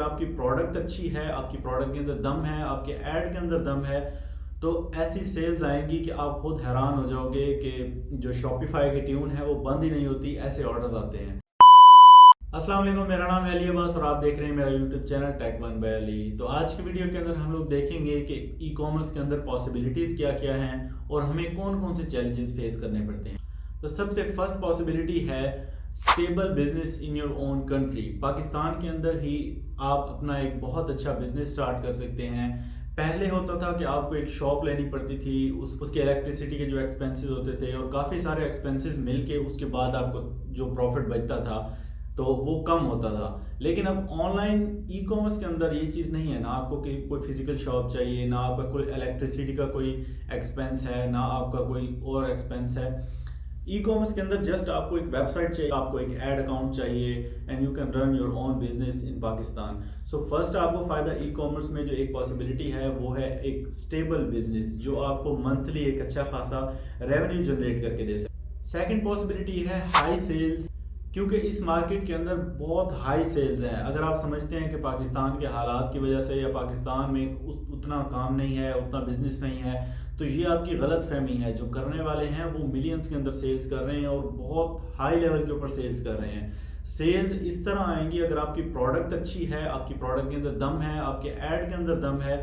आपकी प्रोडक्ट अच्छी है, आपकी प्रोडक्ट के अंदर दम है, आपके ऐड के अंदर दम है, तो ऐसी सेल्स आएंगी कि आप खुद हैरान हो जाओगे कि जो शॉपिफाई की ट्यून है वो बंद ही नहीं होती, ऐसे ऑर्डर्स आते हैं। अस्सलाम वालेकुम, मेरा नाम है अली अब्बास और आप देख रहे हैं मेरा YouTube channel Tech One by Ali. तो आज की वीडियो के अंदर हम लोग देखेंगे कि ई कॉमर्स के अंदर पॉसिबिलिटीज़ क्या क्या हैं और हमें कौन कौन से चैलेंजेस फेस करने पड़ते हैं। तो सबसे फर्स्ट पॉसिबिलिटी है stable business in your own country. Pakistan के अंदर ही आप अपना एक बहुत अच्छा बिजनेस स्टार्ट कर सकते हैं। पहले होता था कि आपको एक शॉप लेनी पड़ती थी, उसके इलेक्ट्रिसिटी के जो एक्सपेंसेस होते थे और काफ़ी सारे एक्सपेंसेस मिलके उसके बाद आपको जो प्रॉफिट बचता था तो वो कम होता था। लेकिन अब ऑनलाइन ई कॉमर्स के अंदर ये चीज़ नहीं है, ना आपको कोई फिजिकल शॉप चाहिए, ना आपका कोई इलेक्ट्रिसिटी का कोई एक्सपेंस है, ना आपका कोई और एक्सपेंस है। ई कॉमर्स के अंदर जस्ट आपको एक वेबसाइट चाहिए, आपको एक ऐड अकाउंट चाहिए and you can run your own business in Pakistan. So first आपको फ़ायदा ई कॉमर्स में जो एक पॉसिबिलिटी है वो है एक स्टेबल बिजनेस जो आपको मंथली एक अच्छा खासा रेवेन्यू जनरेट करके दे सके। सेकेंड पॉसिबिलिटी है हाई सेल्स, क्योंकि इस मार्केट के अंदर बहुत हाई सेल्स हैं। अगर आप समझते हैं कि पाकिस्तान के हालात की वजह से या पाकिस्तान में उतना काम नहीं है, उतना बिजनेस नहीं है, तो ये आपकी गलत फहमी है। जो करने वाले हैं वो मिलियंस के अंदर सेल्स कर रहे हैं और बहुत हाई लेवल के ऊपर सेल्स कर रहे हैं। सेल्स इस तरह आएंगी अगर आपकी प्रोडक्ट अच्छी है, आपकी प्रोडक्ट के अंदर दम है, आपके ऐड के अंदर दम है,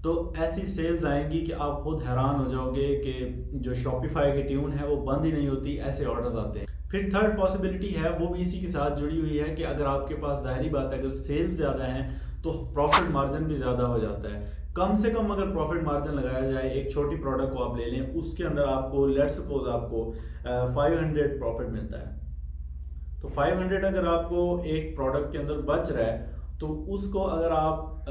तो ऐसी सेल्स आएंगी कि आप खुद हैरान हो जाओगे कि जो शॉपिफाई की ट्यून है वो बंद ही नहीं होती, ऐसे ऑर्डर्स आते हैं। फिर थर्ड पॉसिबिलिटी है वो भी इसी के साथ जुड़ी हुई है कि अगर आपके पास ज़ाहिरी बात है अगर सेल्स ज़्यादा हैं तो प्रॉफिट मार्जिन भी ज़्यादा हो जाता है। कम से कम अगर प्रॉफिट मार्जिन लगाया जाए, एक छोटी प्रोडक्ट को आप ले लें, उसके अंदर आपको लेट्स सपोज आपको 500 प्रॉफिट मिलता है, तो 500 अगर आपको एक प्रोडक्ट के अंदर बच रहा है तो उसको अगर आप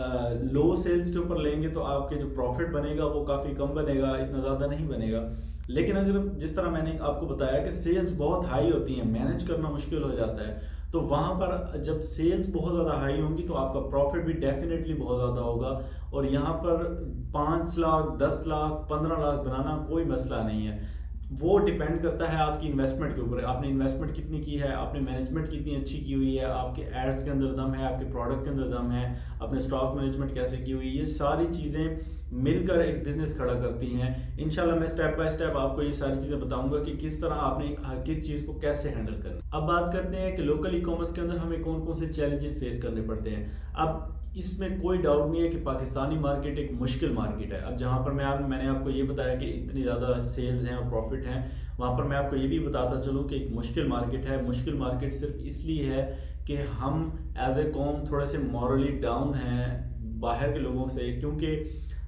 लो सेल्स के ऊपर लेंगे तो आपके जो प्रॉफिट बनेगा वो काफ़ी कम बनेगा, इतना ज़्यादा नहीं बनेगा। लेकिन अगर जिस तरह मैंने आपको बताया कि सेल्स बहुत हाई होती हैं, मैनेज करना मुश्किल हो जाता है, तो वहाँ पर जब सेल्स बहुत ज़्यादा हाई होंगी तो आपका प्रॉफिट भी डेफिनेटली बहुत ज़्यादा होगा। और यहाँ पर 5 लाख 10 लाख 15 लाख बनाना कोई मसला नहीं है। वो डिपेंड करता है आपकी इन्वेस्टमेंट के ऊपर, आपने इन्वेस्टमेंट कितनी की है, आपने मैनेजमेंट कितनी अच्छी की हुई है, आपके एड्स के अंदर दम है, आपके प्रोडक्ट के अंदर दम है, आपने स्टॉक मैनेजमेंट कैसे की हुई है। ये सारी चीज़ें मिलकर एक बिजनेस खड़ा करती हैं। इंशाल्लाह मैं स्टेप बाय स्टेप आपको ये सारी चीज़ें बताऊंगा कि किस तरह आपने किस चीज़ को कैसे हैंडल करना। अब बात करते हैं कि लोकल ई कॉमर्स के अंदर हमें कौन कौन से चैलेंजेस फेस करने पड़ते हैं। अब इसमें कोई डाउट नहीं है कि पाकिस्तानी मार्केट एक मुश्किल मार्केट है। अब जहाँ पर मैंने आपको ये बताया कि इतनी ज़्यादा सेल्स हैं और प्रॉफिट हैं, वहाँ पर मैं आपको ये भी बताता चलूँ कि एक मुश्किल मार्केट है। मुश्किल मार्केट सिर्फ इसलिए है कि हम एज ए कौम थोड़े से मॉरली डाउन हैं बाहर के लोगों से, क्योंकि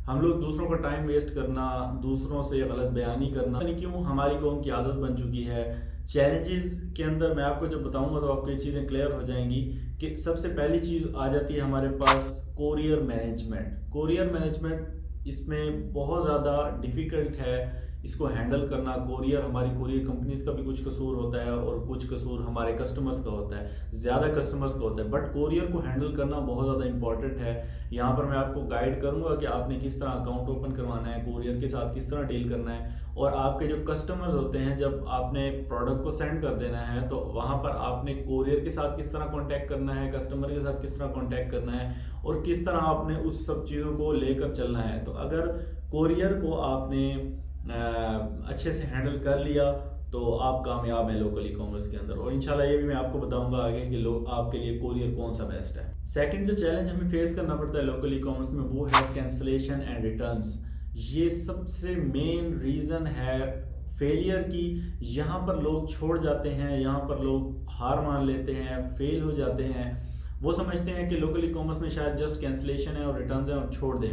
हम लोग दूसरों का टाइम वेस्ट करना, दूसरों से गलत बयानी करना, नहीं क्यों हमारी कौम की आदत बन चुकी है। चैलेंजेस के अंदर मैं आपको जब बताऊंगा तो आपको ये चीज़ें क्लियर हो जाएंगी कि सबसे पहली चीज़ आ जाती है हमारे पास कोरियर मैनेजमेंट। कोरियर मैनेजमेंट इसमें बहुत ज़्यादा डिफ़िकल्ट है इसको हैंडल करना। हमारी कोरियर कंपनीज का भी कुछ कसूर होता है और कुछ कसूर हमारे कस्टमर्स का होता है, ज़्यादा कस्टमर्स का होता है, बट कोरियर को हैंडल करना बहुत ज़्यादा इंपॉर्टेंट है। यहाँ पर मैं आपको गाइड करूँगा कि आपने किस तरह अकाउंट ओपन करवाना है, कोरियर के साथ किस तरह डील करना है, और आपके जो कस्टमर्स होते हैं जब आपने प्रोडक्ट को सेंड कर देना है तो वहाँ पर आपने कोरियर के साथ किस तरह कांटेक्ट करना है, कस्टमर के साथ किस तरह कांटेक्ट करना है और किस तरह आपने उस सब चीज़ों को लेकर चलना है। तो अगर कोरियर को आपने अच्छे से हैंडल कर लिया तो आप कामयाब हैं लोकल ई कॉमर्स के अंदर। और इंशाल्लाह ये भी मैं आपको बताऊंगा आगे कि लोग आपके लिए कोरियर कौन सा बेस्ट है। सेकंड जो चैलेंज हमें फेस करना पड़ता है लोकल ई कॉमर्स में वो है कैंसलेशन एंड रिटर्न्स। ये सबसे मेन रीज़न है फेलियर की। यहाँ पर लोग छोड़ जाते हैं, यहाँ पर लोग हार मान लेते हैं, फेल हो जाते हैं। वो समझते हैं कि लोकल ई कॉमर्स में शायद जस्ट कैंसलेशन है और रिटर्न्स है और छोड़ दें।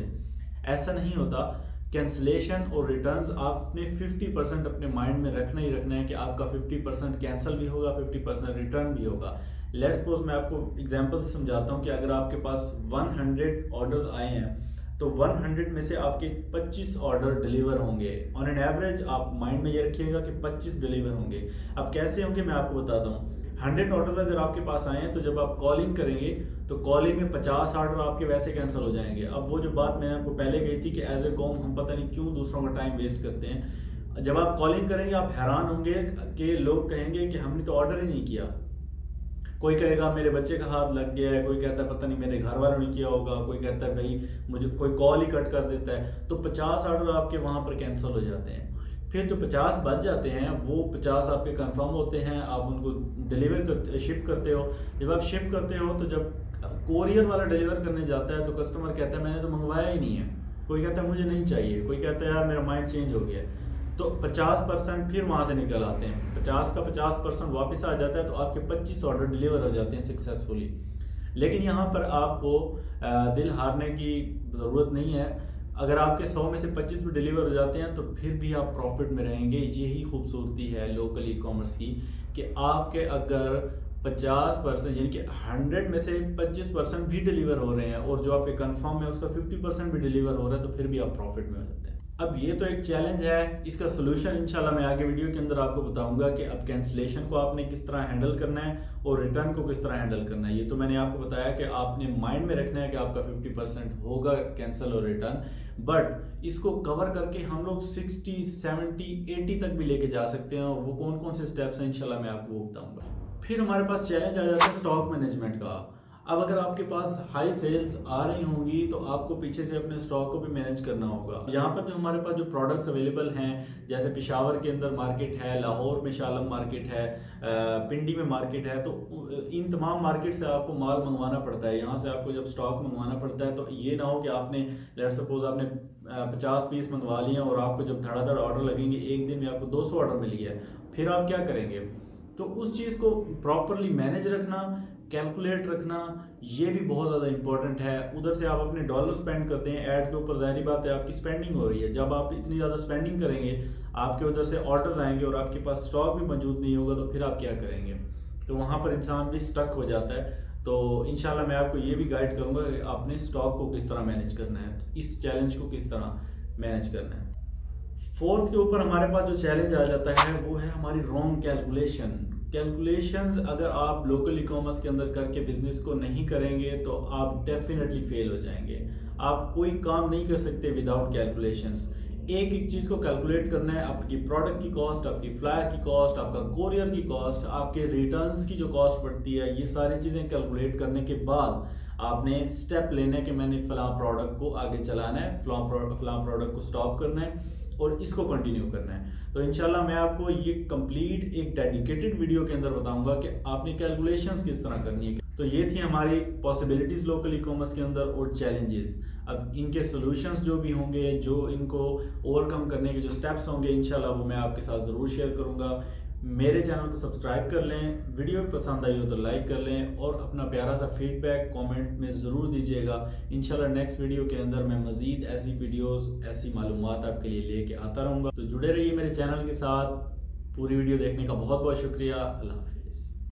ऐसा नहीं होता। कैंसलेशन और रिटर्न्स आपने 50% अपने माइंड में रखना ही रखना है कि आपका 50% कैंसिल भी होगा, 50% रिटर्न भी होगा। लेट्स सपोज मैं आपको एग्जांपल समझाता हूँ कि अगर आपके पास 100 ऑर्डर्स आए हैं तो 100 में से आपके 25 ऑर्डर डिलीवर होंगे। ऑन एन एवरेज आप माइंड में ये रखिएगा कि 25 डिलीवर होंगे। अब कैसे होंगे मैं आपको बताता हूँ। 100 ऑर्डर्स अगर आपके पास आए हैं तो जब आप कॉलिंग करेंगे तो कॉलिंग में 50 ऑर्डर आपके वैसे कैंसिल हो जाएंगे। अब वो जो बात मैंने आपको पहले कही थी कि एज ए कॉम हम पता नहीं क्यों दूसरों का टाइम वेस्ट करते हैं। जब आप कॉलिंग करेंगे आप हैरान होंगे कि लोग कहेंगे कि हमने तो ऑर्डर ही नहीं किया। कोई कहेगा मेरे बच्चे का हाथ लग गया है, कोई कहता है पता नहीं मेरे घर वालों ने किया होगा, कोई कहता है भाई मुझे कोई कॉल ही कट कर देता है। तो 50 ऑर्डर आपके वहाँ पर कैंसिल हो जाते हैं। फिर जो 50 बच जाते हैं वो 50 आपके कंफर्म होते हैं, आप उनको शिप करते हो। जब आप शिप करते हो तो जब कोरियर वाला डिलीवर करने जाता है तो कस्टमर कहता है मैंने तो मंगवाया ही नहीं है, कोई कहता है मुझे नहीं चाहिए, कोई कहता है यार मेरा माइंड चेंज हो गया है। तो 50% फिर वहाँ से निकल आते हैं, 50 का 50% वापस आ जाता है, तो आपके 25 ऑर्डर डिलीवर हो जाते हैं सक्सेसफुली। लेकिन यहाँ पर आपको दिल हारने की ज़रूरत नहीं है। अगर आपके 100 में से 25 भी डिलीवर हो जाते हैं तो फिर भी आप प्रॉफिट में रहेंगे। यही खूबसूरती है लोकल ई कॉमर्स की, कि आपके अगर 50% यानी कि 100 में से 25% भी डिलीवर हो रहे हैं और जो आपके कंफर्म है उसका 50% भी डिलीवर हो रहा है, तो फिर भी आप प्रॉफिट में हो जाते हैं। अब ये तो एक चैलेंज है, इसका सोल्यूशन इंशाल्लाह मैं आगे वीडियो के अंदर आपको बताऊंगा कि अब कैंसिलेशन को आपने किस तरह हैंडल करना है और रिटर्न को किस तरह हैंडल करना है। ये तो मैंने आपको बताया कि आपने माइंड में रखना है कि आपका 50% होगा कैंसिल और रिटर्न, बट इसको कवर करके हम लोग 60, 70, 80 तक भी लेके जा सकते हैं, और वो कौन कौन से स्टेप्स हैं इंशाल्लाह मैं आपको बताऊंगा। फिर हमारे पास चैलेंज आ जाता है स्टॉक मैनेजमेंट का। अब अगर आपके पास हाई सेल्स आ रही होंगी तो आपको पीछे से अपने स्टॉक को भी मैनेज करना होगा। यहाँ पर जो हमारे पास जो प्रोडक्ट्स अवेलेबल हैं, जैसे पेशावर के अंदर मार्केट है, लाहौर में शालम मार्केट है, पिंडी में मार्केट है, तो इन तमाम मार्केट से आपको माल मंगवाना पड़ता है। यहाँ से आपको जब स्टॉक मंगवाना पड़ता है तो ये ना हो कि आपने लेट सपोज आपने 50 पीस मंगवा लिए और आपको जब धड़ाधड़ ऑर्डर लगेंगे, एक दिन में आपको 200 ऑर्डर मिल गया, फिर आप क्या करेंगे। तो उस चीज़ को प्रॉपरली मैनेज रखना, कैलकुलेट रखना, ये भी बहुत ज़्यादा इंपॉर्टेंट है। उधर से आप अपने डॉलर स्पेंड करते हैं ऐड के ऊपर, ज़ाहिर बात है आपकी स्पेंडिंग हो रही है। जब आप इतनी ज़्यादा स्पेंडिंग करेंगे, आपके उधर से ऑर्डर्स आएंगे और आपके पास स्टॉक भी मौजूद नहीं होगा, तो फिर आप क्या करेंगे। तो वहाँ पर इंसान भी स्टक हो जाता है। तो इंशाल्लाह मैं आपको ये भी गाइड करूँगा कि आपने स्टॉक को किस तरह मैनेज करना है, इस चैलेंज को किस तरह मैनेज करना है। फोर्थ के ऊपर हमारे पास जो चैलेंज आ जाता है वो है हमारी रॉन्ग कैलकुलेशंस। अगर आप लोकल ई कॉमर्स के अंदर करके बिजनेस को नहीं करेंगे तो आप डेफिनेटली फेल हो जाएंगे। आप कोई काम नहीं कर सकते विदाउट कैलकुलेशंस। एक एक चीज़ को कैलकुलेट करना है, आपकी प्रोडक्ट की कॉस्ट, आपकी फ्लायर की कॉस्ट, आपका कोरियर की कॉस्ट, आपके रिटर्न्स की जो कॉस्ट पड़ती है, ये सारी चीज़ें कैलकुलेट करने के बाद आपने स्टेप लेने के मैंने फलां प्रोडक्ट को आगे चलाना है, फलां प्रोडक्ट को स्टॉप करना है और इसको कंटिन्यू करना है। तो इंशाल्लाह मैं आपको ये कंप्लीट एक डेडिकेटेड वीडियो के अंदर बताऊंगा कि आपने कैलकुलेशंस किस तरह करनी है। तो ये थी हमारी पॉसिबिलिटीज़ लोकल ई कॉमर्स के अंदर और चैलेंजेस। अब इनके सॉल्यूशंस जो भी होंगे, जो इनको ओवरकम करने के जो स्टेप्स होंगे, इंशाल्लाह वो मैं आपके साथ ज़रूर शेयर करूँगा। मेरे चैनल को सब्सक्राइब कर लें, वीडियो पसंद आई हो तो लाइक कर लें और अपना प्यारा सा फीडबैक कमेंट में ज़रूर दीजिएगा। इंशाल्लाह नेक्स्ट वीडियो के अंदर मैं मज़ीद ऐसी वीडियोस, ऐसी मालूमात आपके लिए लेके आता रहूँगा। तो जुड़े रहिए मेरे चैनल के साथ। पूरी वीडियो देखने का बहुत बहुत शुक्रिया। अल्लाह हाफ़िज़।